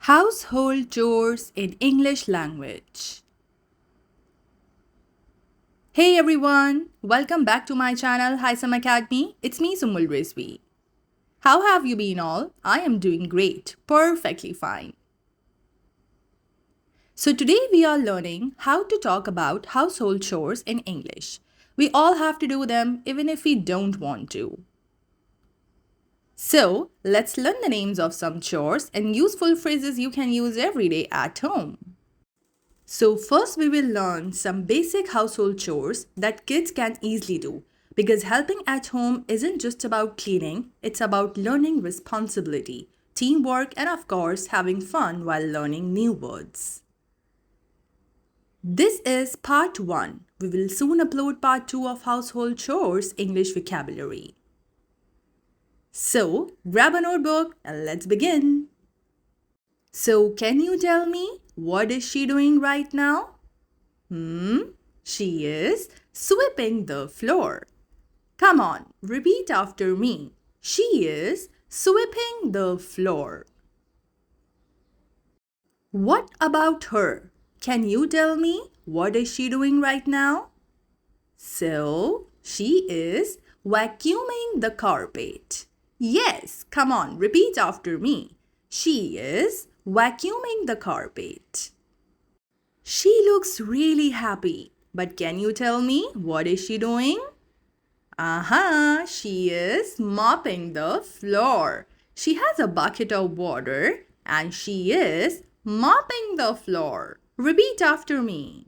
Household chores in English language. Hey everyone, welcome back to my channel Hisam Academy. It's me Sumul Rizvi. How have you been all? I am doing great, perfectly fine. So today we are learning how to talk about household chores in English. We all have to do them even if we don't want to. So let's learn the names of some chores and useful phrases you can use every day at home. So first we will learn some basic household chores that kids can easily do because helping at home isn't just about cleaning, it's about learning responsibility, teamwork, and of course having fun while learning new words. This is part 1. We will soon upload part 2 of household chores English vocabulary. So grab a notebook and let's begin. So can you tell me, what is she doing right now? She is sweeping the floor. Come on, repeat after me. She is sweeping the floor. What about her? Can you tell me, what is she doing right now? So, she is vacuuming the carpet. Yes, come on, repeat after me. She is vacuuming the carpet. She looks really happy. But can you tell me, what is she doing? She is mopping the floor. She has a bucket of water and she is mopping the floor. Repeat after me.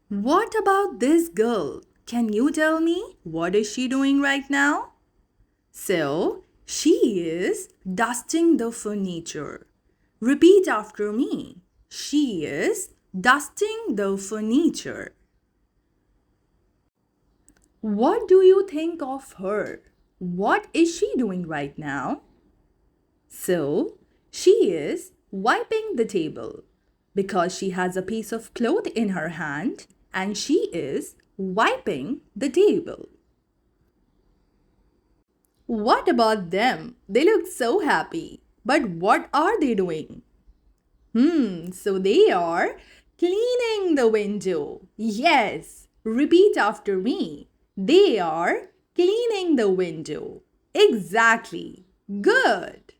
What about this girl? Can you tell me, what is she doing right now? So, she is dusting the furniture. Repeat after me. She is dusting the furniture. What do you think of her? What is she doing right now? So, she is wiping the table because she has a piece of cloth in her hand and she is wiping the table. What about them? They look so happy. But what are they doing? So they are cleaning the window. Yes, repeat after me. They are cleaning the window. Exactly. Good.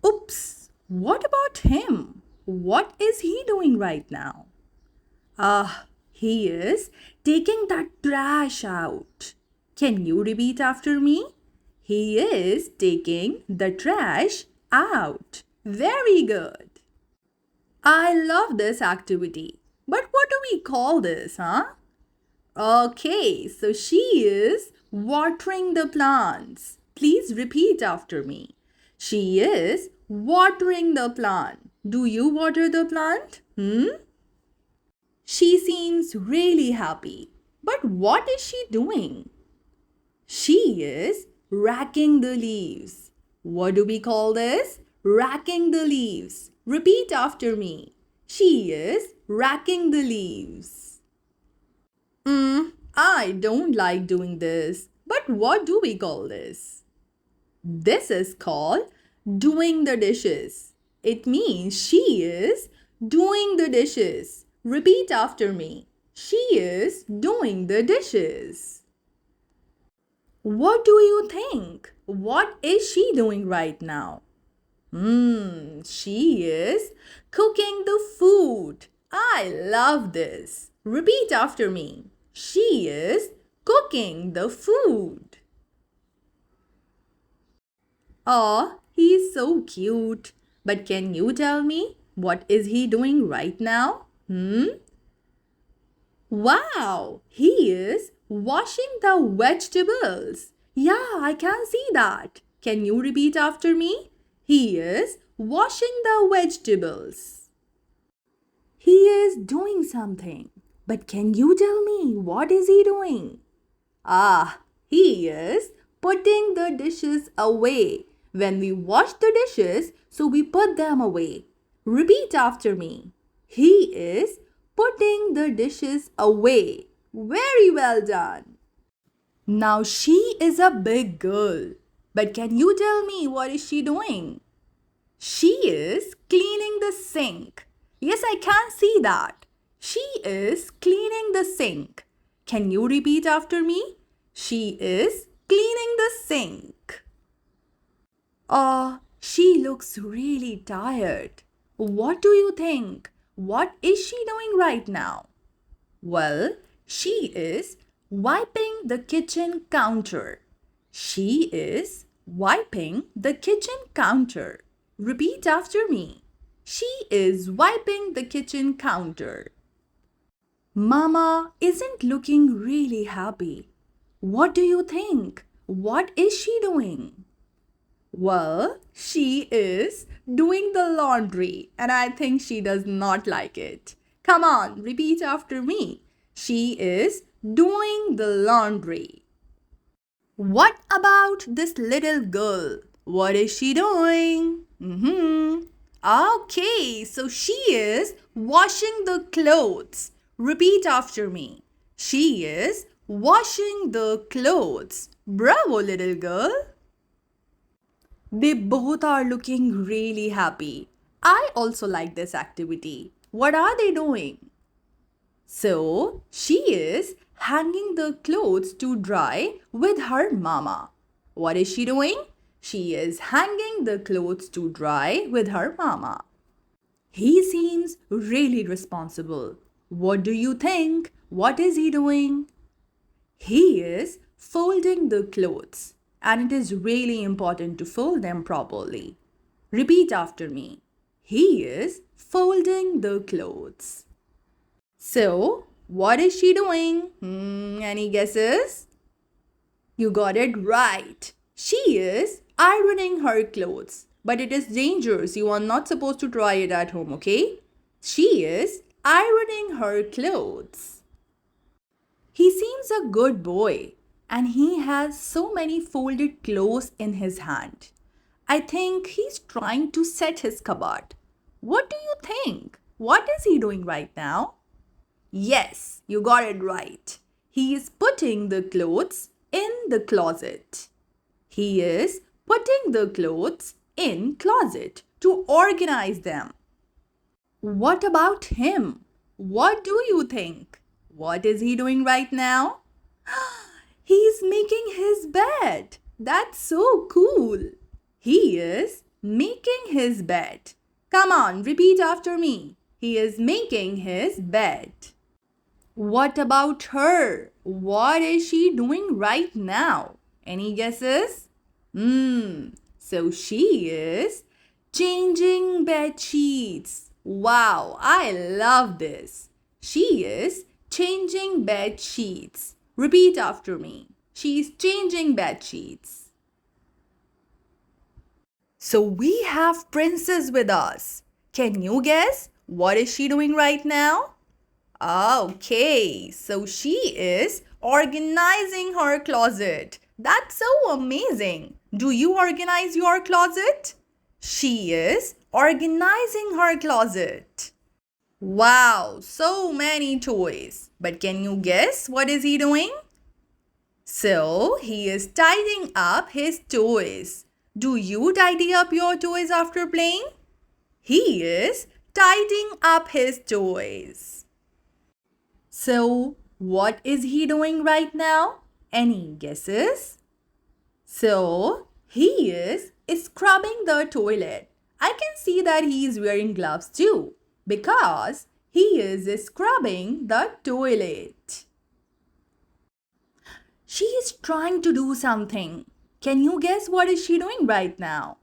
Oops, what about him? What is he doing right now? He is taking that trash out. Can you repeat after me? He is taking the trash out. Very good. I love this activity. But what do we call this, huh? Okay, so she is watering the plants. Please repeat after me. She is watering the plant. Do you water the plant? She seems really happy. But what is she doing? She is racking the leaves. What do we call this? Racking the leaves. Repeat after me. She is racking the leaves. I don't like doing this. But what do we call this? This is called doing the dishes. It means she is doing the dishes. Repeat after me. She is doing the dishes. What do you think? What is she doing right now? She is cooking the food. I love this. Repeat after me. She is cooking the food. Aw, he is so cute. But can you tell me, what is he doing right now? Wow, he is washing the vegetables. Yeah, I can see that. Can you repeat after me? He is washing the vegetables. He is doing something. But can you tell me, what is he doing? He is putting the dishes away. When we wash the dishes, so we put them away. Repeat after me. He is putting the dishes away. Very well done. Now she is a big girl. But can you tell me, what is she doing? She is cleaning the sink. Yes, I can see that. She is cleaning the sink. Can you repeat after me? She is cleaning the sink. She looks really tired. What do you think? What is she doing right now? Well, she is wiping the kitchen counter. She is wiping the kitchen counter. Repeat after me. She is wiping the kitchen counter. Mama isn't looking really happy. What do you think? What is she doing? Well, she is doing the laundry and I think she does not like it. Come on, repeat after me. She is doing the laundry. What about this little girl? What is she doing? Okay, so she is washing the clothes. Repeat after me. She is washing the clothes. Bravo, little girl. They both are looking really happy. I also like this activity. What are they doing? So, she is hanging the clothes to dry with her mama. What is she doing? She is hanging the clothes to dry with her mama. He seems really responsible. What do you think? What is he doing? He is folding the clothes, and it is really important to fold them properly. Repeat after me. He is folding the clothes. So, what is she doing? Any guesses? You got it right. She is ironing her clothes. But it is dangerous. You are not supposed to try it at home, okay? She is ironing her clothes. He seems a good boy and he has so many folded clothes in his hand. I think he's trying to set his cupboard. What do you think? What is he doing right now? Yes, you got it right. He is putting the clothes in the closet. He is putting the clothes in closet to organize them. What about him? What do you think? What is he doing right now? He's making his bed. That's so cool. He is making his bed. Come on, repeat after me. He is making his bed. What about her? What is she doing right now? Any guesses? So she is changing bed sheets. Wow, I love this. She is changing bed sheets. Repeat after me. She's changing bed sheets. So we have Princess with us. Can you guess? What is she doing right now? Okay, so she is organizing her closet. That's so amazing. Do you organize your closet? She is organizing her closet. Wow, so many toys. But can you guess what is he doing? So, he is tidying up his toys. Do you tidy up your toys after playing? He is tidying up his toys. So, what is he doing right now? Any guesses? So, he is scrubbing the toilet. I can see that he is wearing gloves too because he is scrubbing the toilet. She is trying to do something. Can you guess what is she doing right now?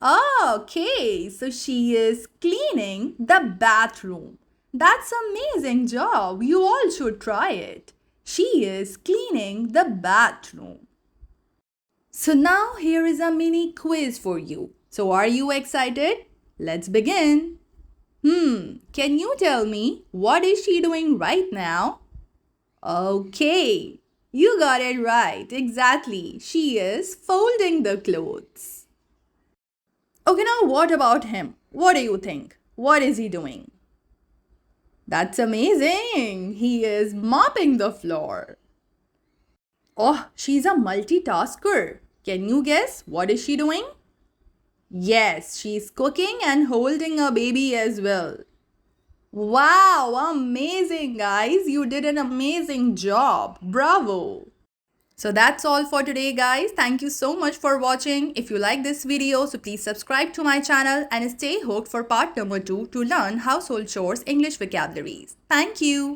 Okay, so she is cleaning the bathroom. That's amazing job. You all should try it. She is cleaning the bathroom. So now here is a mini quiz for you. So are you excited? Let's begin. Can you tell me what is she doing right now? Okay, you got it right. Exactly. She is folding the clothes. Okay, now what about him? What do you think? What is he doing? That's amazing. He is mopping the floor. Oh, she's a multitasker. Can you guess what is she doing? Yes, she's cooking and holding a baby as well. Wow, amazing, guys. You did an amazing job. Bravo. So that's all for today, guys. Thank you so much for watching. If you like this video, so please subscribe to my channel and stay hooked for part number 2 to learn household chores English vocabularies. Thank you.